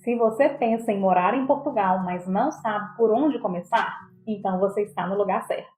Se você pensa em morar em Portugal, mas não sabe por onde começar, então você está no lugar certo.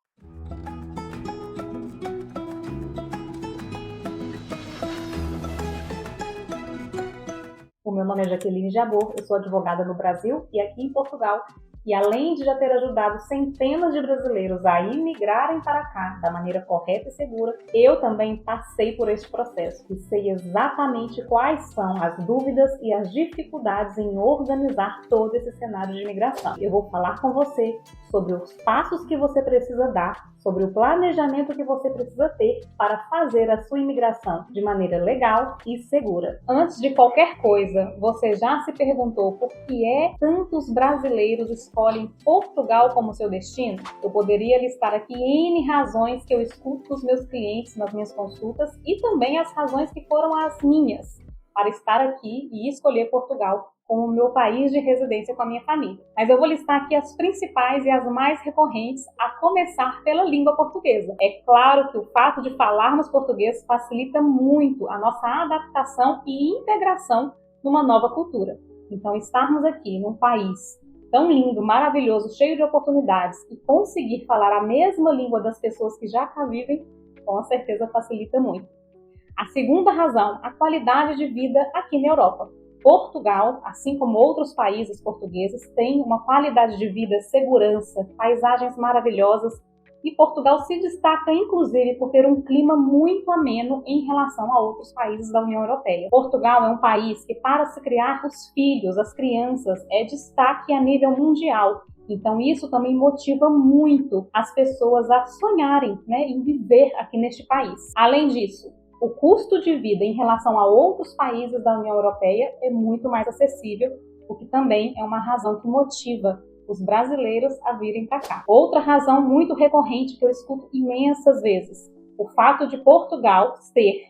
O meu nome é Jaqueline Jabor, eu sou advogada no Brasil e aqui em Portugal. E além de já ter ajudado centenas de brasileiros a imigrarem para cá da maneira correta e segura, eu também passei por este processo e sei exatamente quais são as dúvidas e as dificuldades em organizar todo esse cenário de imigração. Eu vou falar com você sobre os passos que você precisa dar, sobre o planejamento que você precisa ter para fazer a sua imigração de maneira legal e segura. Antes de qualquer coisa, você já se perguntou por que tantos brasileiros escolhem Portugal como seu destino? Eu poderia listar aqui N razões que eu escuto dos meus clientes nas minhas consultas e também as razões que foram as minhas para estar aqui e escolher Portugal como meu país de residência com a minha família. Mas eu vou listar aqui as principais e as mais recorrentes, a começar pela língua portuguesa. É claro que o fato de falarmos português facilita muito a nossa adaptação e integração numa nova cultura. Então, estarmos aqui num país tão lindo, maravilhoso, cheio de oportunidades e conseguir falar a mesma língua das pessoas que já cá vivem, com certeza facilita muito. A segunda razão, a qualidade de vida aqui na Europa. Portugal, assim como outros países portugueses, tem uma qualidade de vida, segurança, paisagens maravilhosas e Portugal se destaca inclusive por ter um clima muito ameno em relação a outros países da União Europeia. Portugal é um país que, para se criar os filhos, as crianças, é destaque a nível mundial. Então isso também motiva muito as pessoas a sonharem, em viver aqui neste país. Além disso, o custo de vida em relação a outros países da União Europeia é muito mais acessível, o que também é uma razão que motiva os brasileiros a virem para cá. Outra razão muito recorrente que eu escuto imensas vezes, o fato de Portugal ter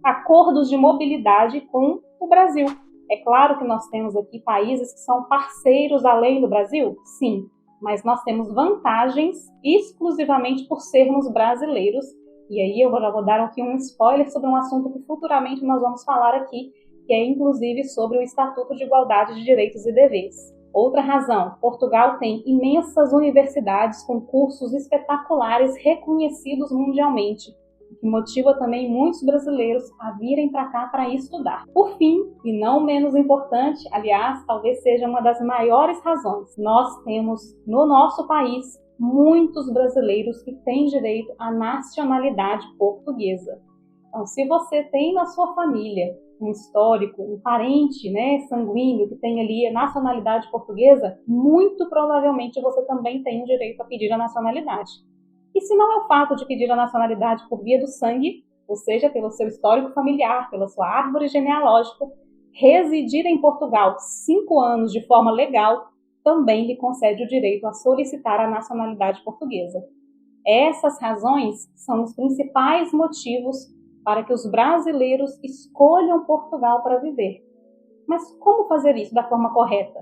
acordos de mobilidade com o Brasil. É claro que nós temos aqui países que são parceiros além do Brasil, sim, mas nós temos vantagens exclusivamente por sermos brasileiros. E aí eu já vou dar aqui um spoiler sobre um assunto que futuramente nós vamos falar aqui, que é inclusive sobre o Estatuto de Igualdade de Direitos e Deveres. Outra razão, Portugal tem imensas universidades com cursos espetaculares reconhecidos mundialmente, o que motiva também muitos brasileiros a virem para cá para estudar. Por fim, e não menos importante, aliás, talvez seja uma das maiores razões, nós temos no nosso país muitos brasileiros que têm direito à nacionalidade portuguesa. Então, se você tem na sua família um histórico, um parente, sanguíneo que tem ali a nacionalidade portuguesa, muito provavelmente você também tem o direito a pedir a nacionalidade. E se não é o fato de pedir a nacionalidade por via do sangue, ou seja, pelo seu histórico familiar, pela sua árvore genealógica, residir em Portugal 5 anos de forma legal também lhe concede o direito a solicitar a nacionalidade portuguesa. Essas razões são os principais motivos para que os brasileiros escolham Portugal para viver. Mas como fazer isso da forma correta?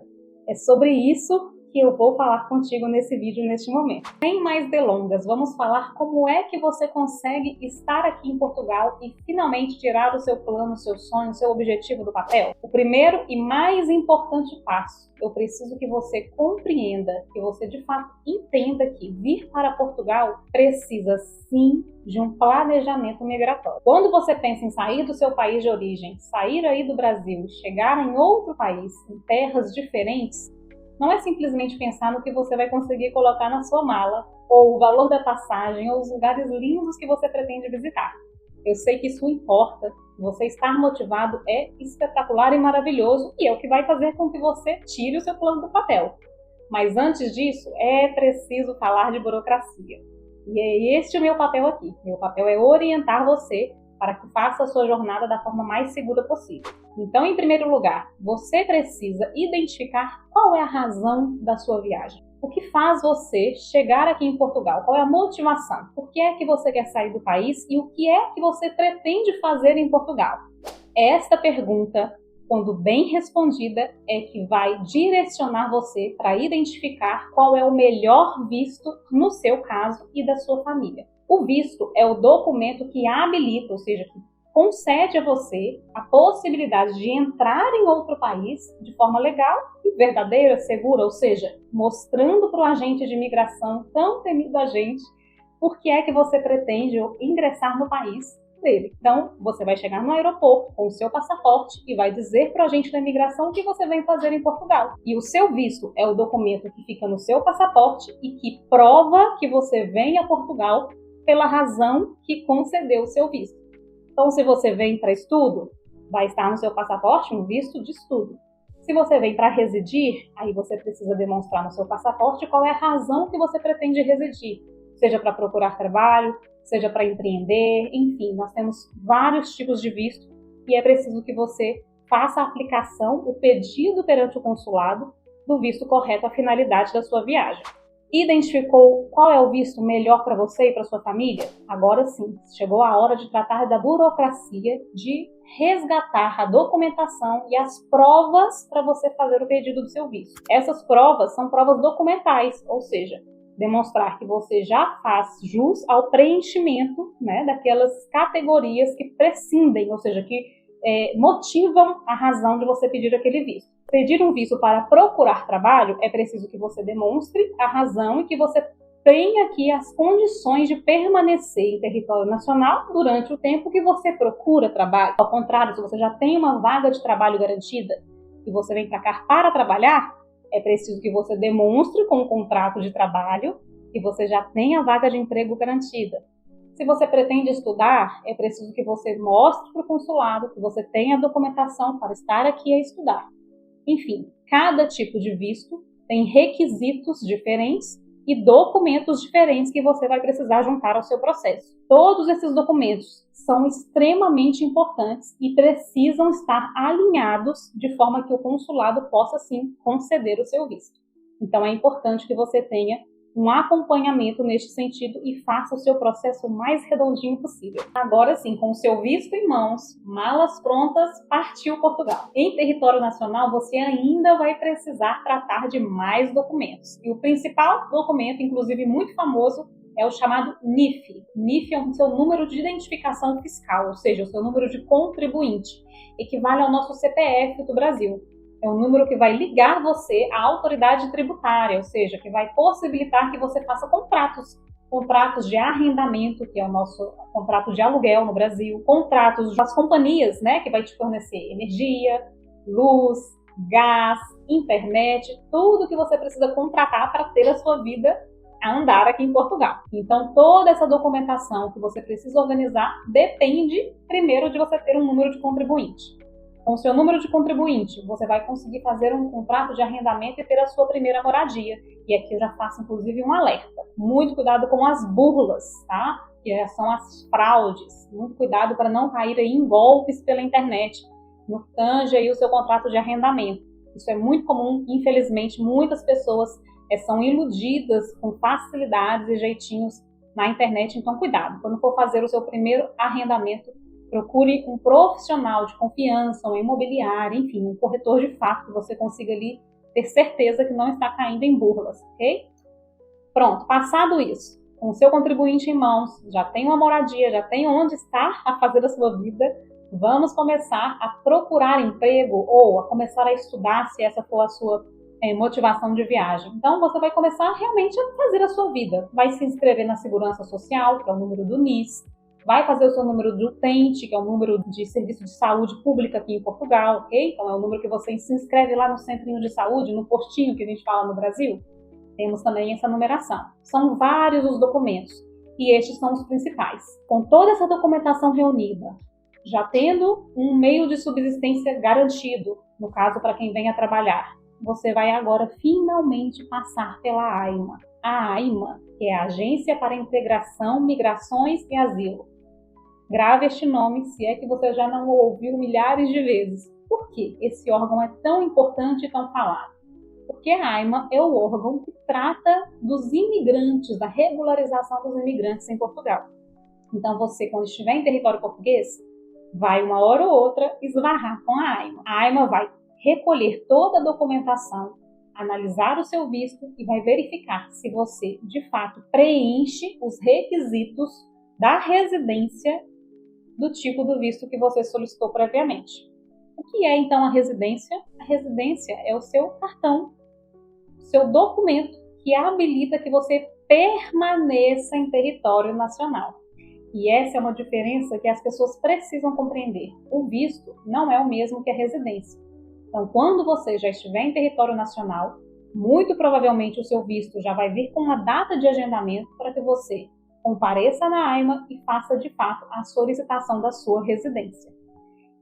É sobre isso que eu vou falar contigo nesse vídeo neste momento. Sem mais delongas, vamos falar como é que você consegue estar aqui em Portugal e finalmente tirar o seu plano, o seu sonho, o seu objetivo do papel. O primeiro e mais importante passo, eu preciso que você compreenda, que você de fato entenda que vir para Portugal precisa sim de um planejamento migratório. Quando você pensa em sair do seu país de origem, sair aí do Brasil, chegar em outro país, em terras diferentes, não é simplesmente pensar no que você vai conseguir colocar na sua mala, ou o valor da passagem, ou os lugares lindos que você pretende visitar. Eu sei que isso importa, você estar motivado é espetacular e maravilhoso, e é o que vai fazer com que você tire o seu plano do papel. Mas antes disso, é preciso falar de burocracia. E é este o meu papel aqui. Meu papel é orientar você para que faça a sua jornada da forma mais segura possível. Então, em primeiro lugar, você precisa identificar qual é a razão da sua viagem. O que faz você chegar aqui em Portugal? Qual é a motivação? Por que é que você quer sair do país e o que é que você pretende fazer em Portugal? Esta pergunta, quando bem respondida, é que vai direcionar você para identificar qual é o melhor visto no seu caso e da sua família. O visto é o documento que habilita, ou seja, que concede a você a possibilidade de entrar em outro país de forma legal e verdadeira, segura, ou seja, mostrando para o agente de imigração, tão temido agente, por que é que você pretende ingressar no país dele. Então, você vai chegar no aeroporto com o seu passaporte e vai dizer para o agente da imigração o que você vem fazer em Portugal. E o seu visto é o documento que fica no seu passaporte e que prova que você vem a Portugal pela razão que concedeu o seu visto. Então, se você vem para estudo, vai estar no seu passaporte um visto de estudo. Se você vem para residir, aí você precisa demonstrar no seu passaporte qual é a razão que você pretende residir, seja para procurar trabalho, seja para empreender, enfim, nós temos vários tipos de visto e é preciso que você faça a aplicação, o pedido perante o consulado do visto correto à finalidade da sua viagem. Identificou qual é o visto melhor para você e para sua família? Agora sim, chegou a hora de tratar da burocracia, de resgatar a documentação e as provas para você fazer o pedido do seu visto. Essas provas são provas documentais, ou seja, demonstrar que você já faz jus ao preenchimento, né, daquelas categorias que prescindem, ou seja, que motivam a razão de você pedir aquele visto. Pedir um visto para procurar trabalho é preciso que você demonstre a razão e que você tenha aqui as condições de permanecer em território nacional durante o tempo que você procura trabalho. Ao contrário, se você já tem uma vaga de trabalho garantida e você vem para cá para trabalhar, é preciso que você demonstre com um contrato de trabalho que você já tem a vaga de emprego garantida. Se você pretende estudar, é preciso que você mostre para o consulado que você tem a documentação para estar aqui a estudar. Enfim, cada tipo de visto tem requisitos diferentes e documentos diferentes que você vai precisar juntar ao seu processo. Todos esses documentos são extremamente importantes e precisam estar alinhados de forma que o consulado possa, sim, conceder o seu visto. Então, é importante que você tenha um acompanhamento neste sentido e faça o seu processo o mais redondinho possível. Agora sim, com o seu visto em mãos, malas prontas, partiu Portugal. Em território nacional, você ainda vai precisar tratar de mais documentos. E o principal documento, inclusive muito famoso, é o chamado NIF. NIF é o seu número de identificação fiscal, ou seja, o seu número de contribuinte. Equivale ao nosso CPF do Brasil. É um número que vai ligar você à autoridade tributária, ou seja, que vai possibilitar que você faça contratos de arrendamento, que é o nosso contrato de aluguel no Brasil, contratos das companhias, né, que vai te fornecer energia, luz, gás, internet, tudo que você precisa contratar para ter a sua vida a andar aqui em Portugal. Então, toda essa documentação que você precisa organizar depende, primeiro, de você ter um número de contribuinte. Com o seu número de contribuinte, você vai conseguir fazer um contrato de arrendamento e ter a sua primeira moradia. E aqui eu já faço, inclusive, um alerta. Muito cuidado com as burlas, tá? Que são as fraudes. Muito cuidado para não cair aí em golpes pela internet. No que tange aí o seu contrato de arrendamento. Isso é muito comum, infelizmente, muitas pessoas são iludidas com facilidades e jeitinhos na internet. Então, cuidado. Quando for fazer o seu primeiro arrendamento, procure um profissional de confiança, um imobiliário, enfim, um corretor de fato, que você consiga ali ter certeza que não está caindo em burlas, ok? Pronto, passado isso, com o seu contribuinte em mãos, já tem uma moradia, já tem onde estar a fazer a sua vida, vamos começar a procurar emprego ou a começar a estudar, se essa for a sua motivação de viagem. Então, você vai começar realmente a fazer a sua vida. Vai se inscrever na Segurança Social, que é o número do NIS, vai fazer o seu número de utente, que é o número de serviço de saúde pública aqui em Portugal, ok? Então é o número que você se inscreve lá no centrinho de saúde, no postinho que a gente fala no Brasil. Temos também essa numeração. São vários os documentos e estes são os principais. Com toda essa documentação reunida, já tendo um meio de subsistência garantido, no caso para quem venha trabalhar, você vai agora finalmente passar pela AIMA. A AIMA, que é a Agência para a Integração, Migrações e Asilo. Grave este nome, se é que você já não o ouviu milhares de vezes. Por que esse órgão é tão importante e tão falado? Porque a AIMA é o órgão que trata dos imigrantes, da regularização dos imigrantes em Portugal. Então você, quando estiver em território português, vai uma hora ou outra esbarrar com a AIMA. A AIMA vai recolher toda a documentação, analisar o seu visto e vai verificar se você, de fato, preenche os requisitos da residência do tipo do visto que você solicitou previamente. O que é então a residência? A residência é o seu cartão, seu documento que habilita que você permaneça em território nacional. E essa é uma diferença que as pessoas precisam compreender. O visto não é o mesmo que a residência. Então, quando você já estiver em território nacional, muito provavelmente o seu visto já vai vir com uma data de agendamento para que você compareça na AIMA e faça de fato a solicitação da sua residência.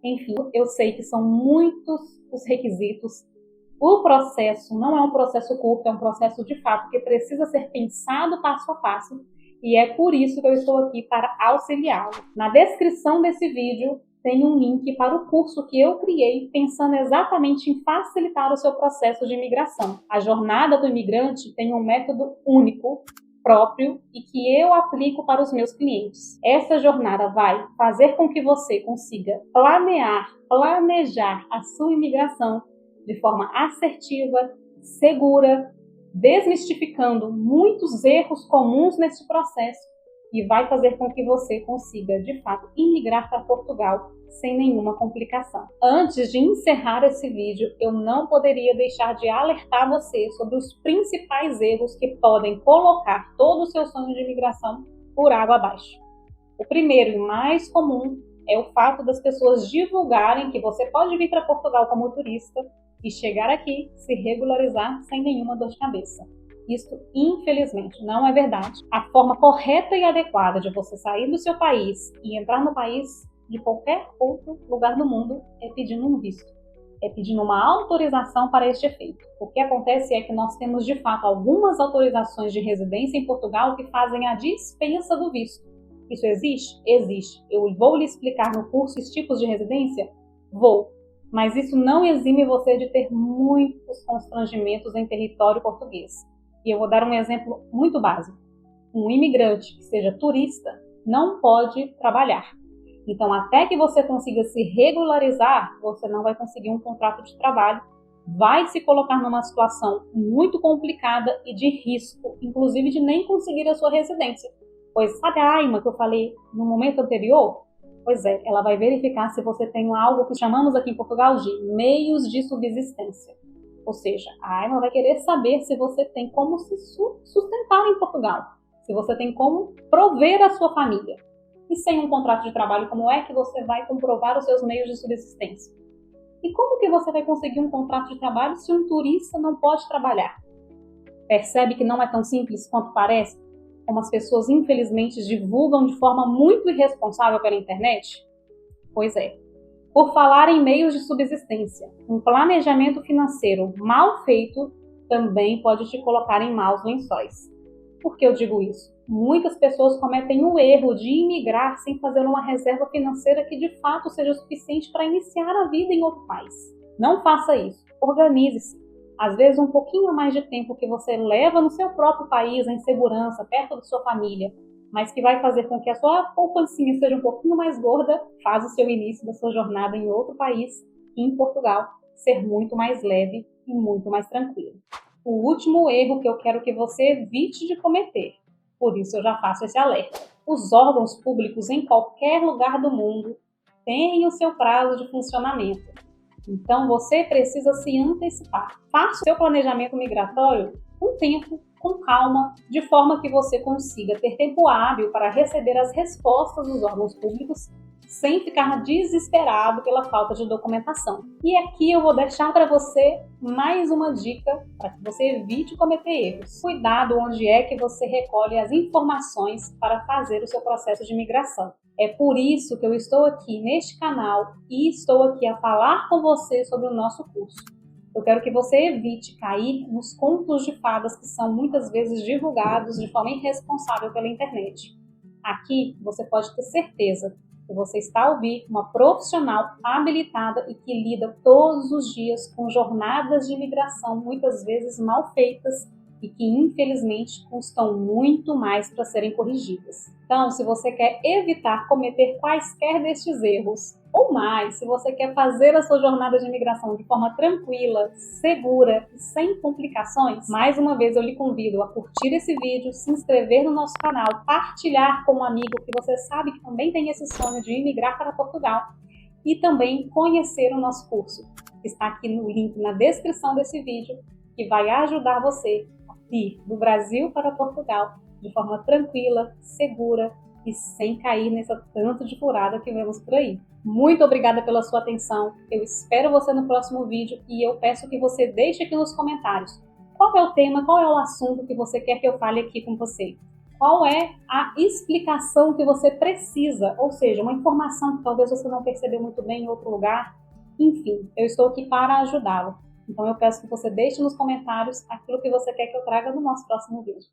Enfim, eu sei que são muitos os requisitos. O processo não é um processo curto, é um processo de fato que precisa ser pensado passo a passo, e é por isso que eu estou aqui para auxiliá-lo. Na descrição desse vídeo tem um link para o curso que eu criei pensando exatamente em facilitar o seu processo de imigração. A jornada do imigrante tem um método único, próprio, e que eu aplico para os meus clientes. Essa jornada vai fazer com que você consiga planejar a sua imigração de forma assertiva, segura, desmistificando muitos erros comuns nesse processo, e vai fazer com que você consiga, de fato, imigrar para Portugal sem nenhuma complicação. Antes de encerrar esse vídeo, eu não poderia deixar de alertar você sobre os principais erros que podem colocar todo o seu sonho de imigração por água abaixo. O primeiro e mais comum é o fato das pessoas divulgarem que você pode vir para Portugal como turista e chegar aqui, se regularizar sem nenhuma dor de cabeça. Isso, infelizmente, não é verdade. A forma correta e adequada de você sair do seu país e entrar no país de qualquer outro lugar do mundo é pedindo um visto. É pedindo uma autorização para este efeito. O que acontece é que nós temos, de fato, algumas autorizações de residência em Portugal que fazem a dispensa do visto. Isso existe? Existe. Eu vou lhe explicar no curso os tipos de residência? Vou. Mas isso não exime você de ter muitos constrangimentos em território português. E eu vou dar um exemplo muito básico. Um imigrante que seja turista não pode trabalhar. Então, até que você consiga se regularizar, você não vai conseguir um contrato de trabalho, vai se colocar numa situação muito complicada e de risco, inclusive de nem conseguir a sua residência. Pois sabe a AIMA que eu falei no momento anterior? Pois é, ela vai verificar se você tem algo que chamamos aqui em Portugal de meios de subsistência. Ou seja, a AIMA vai querer saber se você tem como se sustentar em Portugal, se você tem como prover a sua família. E sem um contrato de trabalho, como é que você vai comprovar os seus meios de subsistência? E como que você vai conseguir um contrato de trabalho se um turista não pode trabalhar? Percebe que não é tão simples quanto parece? Como as pessoas, infelizmente, divulgam de forma muito irresponsável pela internet? Pois é. Por falar em meios de subsistência, um planejamento financeiro mal feito também pode te colocar em maus lençóis. Por que eu digo isso? Muitas pessoas cometem o erro de imigrar sem fazer uma reserva financeira que de fato seja suficiente para iniciar a vida em outro país. Não faça isso. Organize-se. Às vezes um pouquinho mais de tempo que você leva no seu próprio país, em segurança, perto da sua família, mas que vai fazer com que a sua poupancinha seja um pouquinho mais gorda, faz o seu início da sua jornada em outro país, em Portugal, ser muito mais leve e muito mais tranquilo. O último erro que eu quero que você evite de cometer, por isso eu já faço esse alerta. Os órgãos públicos em qualquer lugar do mundo têm o seu prazo de funcionamento. Então você precisa se antecipar. Faça o seu planejamento migratório com tempo, com calma, de forma que você consiga ter tempo hábil para receber as respostas dos órgãos públicos sem ficar desesperado pela falta de documentação. E aqui eu vou deixar para você mais uma dica para que você evite cometer erros. Cuidado onde é que você recolhe as informações para fazer o seu processo de imigração. É por isso que eu estou aqui neste canal e estou aqui a falar com você sobre o nosso curso. Eu quero que você evite cair nos contos de fadas que são muitas vezes divulgados de forma irresponsável pela internet. Aqui você pode ter certeza que você está a ouvir uma profissional habilitada e que lida todos os dias com jornadas de imigração muitas vezes mal feitas e que infelizmente custam muito mais para serem corrigidas. Então, se você quer evitar cometer quaisquer destes erros ou mais, se você quer fazer a sua jornada de imigração de forma tranquila, segura e sem complicações, mais uma vez eu lhe convido a curtir esse vídeo, se inscrever no nosso canal, partilhar com um amigo que você sabe que também tem esse sonho de imigrar para Portugal e também conhecer o nosso curso, que está aqui no link na descrição desse vídeo, que vai ajudar você a ir do Brasil para Portugal de forma tranquila, segura e sem cair nessa tanto de furada que vemos por aí. Muito obrigada pela sua atenção, eu espero você no próximo vídeo e eu peço que você deixe aqui nos comentários qual é o tema, qual é o assunto que você quer que eu fale aqui com você. Qual é a explicação que você precisa, ou seja, uma informação que talvez você não percebeu muito bem em outro lugar. Enfim, eu estou aqui para ajudá-lo. Então eu peço que você deixe nos comentários aquilo que você quer que eu traga no nosso próximo vídeo.